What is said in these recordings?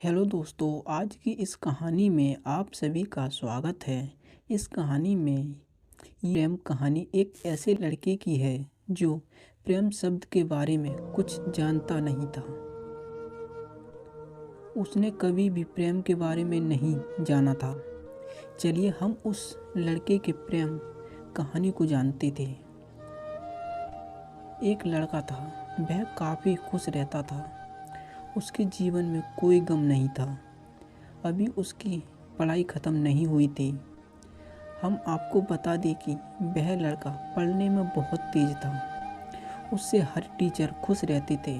Hello दोस्तों, आज की इस कहानी में आप सभी का स्वागत है। इस कहानी में ये प्रेम कहानी एक ऐसे लड़के की है जो प्रेम शब्द के बारे में कुछ जानता नहीं था। उसने कभी भी प्रेम के बारे में नहीं जाना था। चलिए हम उस लड़के के प्रेम कहानी को जानते थे। एक लड़का था, वह काफ़ी खुश रहता था। उसके जीवन में कोई गम नहीं था। अभी उसकी पढ़ाई ख़त्म नहीं हुई थी। हम आपको बता दें कि वह लड़का पढ़ने में बहुत तेज था। उससे हर टीचर खुश रहते थे।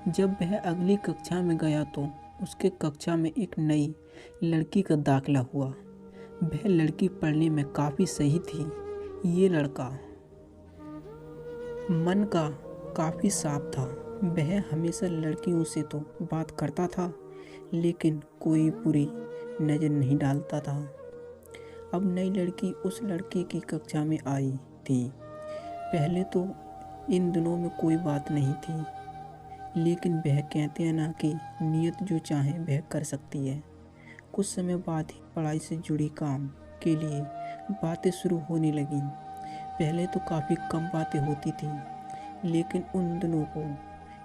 जब वह अगली कक्षा में गया तो उसके कक्षा में एक नई लड़की का दाखिला हुआ। वह लड़की पढ़ने में काफ़ी सही थी। ये लड़का मन का काफ़ी साफ था। वह हमेशा लड़कियों से तो बात करता था, लेकिन कोई बुरी नज़र नहीं डालता था। अब नई लड़की उस लड़के की कक्षा में आई थी। पहले तो इन दोनों में कोई बात नहीं थी, लेकिन वह कहते हैं ना कि नियत जो चाहे वह कर सकती है। कुछ समय बाद ही पढ़ाई से जुड़ी काम के लिए बातें शुरू होने लगीं। पहले तो काफ़ी कम बातें होती थी, लेकिन उन दोनों को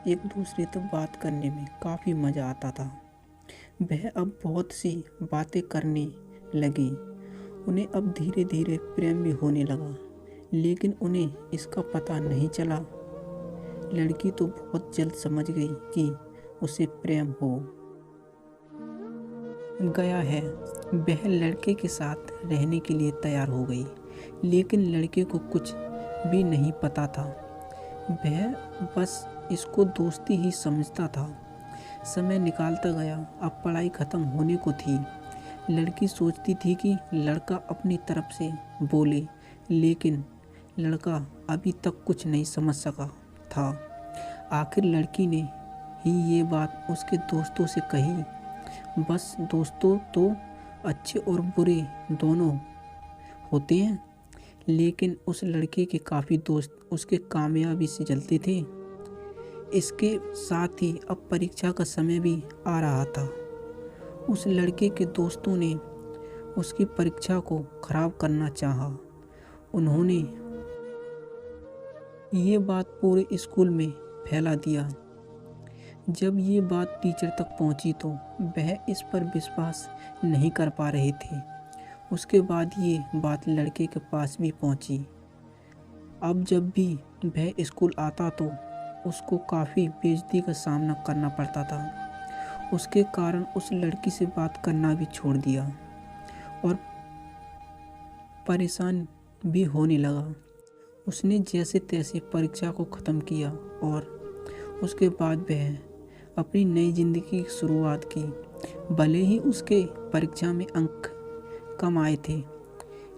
एक दूसरे तक बात करने में काफ़ी मज़ा आता था। वह अब बहुत सी बातें करने लगी। उन्हें अब धीरे धीरे प्रेम भी होने लगा, लेकिन उन्हें इसका पता नहीं चला। लड़की तो बहुत जल्द समझ गई कि उसे प्रेम हो गया है। वह लड़के के साथ रहने के लिए तैयार हो गई, लेकिन लड़के को कुछ भी नहीं पता था। वह बस इसको दोस्ती ही समझता था। समय निकालता गया। अब पढ़ाई ख़त्म होने को थी। लड़की सोचती थी कि लड़का अपनी तरफ से बोले, लेकिन लड़का अभी तक कुछ नहीं समझ सका था। आखिर लड़की ने ही ये बात उसके दोस्तों से कही। बस दोस्तों तो अच्छे और बुरे दोनों होते हैं, लेकिन उस लड़के के काफ़ी दोस्त उसके कामयाबी से जलते थे। इसके साथ ही अब परीक्षा का समय भी आ रहा था। उस लड़के के दोस्तों ने उसकी परीक्षा को खराब करना चाहा। उन्होंने ये बात पूरे स्कूल में फैला दिया। जब ये बात टीचर तक पहुंची तो वह इस पर विश्वास नहीं कर पा रहे थे। उसके बाद ये बात लड़के के पास भी पहुंची। अब जब भी वह स्कूल आता तो उसको काफ़ी बेइज्जती का सामना करना पड़ता था। उसके कारण उस लड़की से बात करना भी छोड़ दिया और परेशान भी होने लगा। उसने जैसे तैसे परीक्षा को ख़त्म किया और उसके बाद वह अपनी नई ज़िंदगी की शुरुआत की। भले ही उसके परीक्षा में अंक कम आए थे,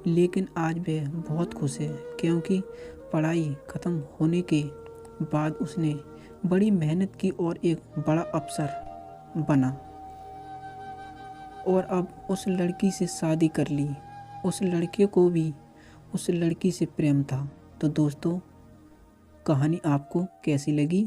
लेकिन आज वह बहुत खुश है, क्योंकि पढ़ाई ख़त्म होने के बाद उसने बड़ी मेहनत की और एक बड़ा अफसर बना और अब उस लड़की से शादी कर ली। उस लड़के को भी उस लड़की से प्रेम था। तो दोस्तों, कहानी आपको कैसी लगी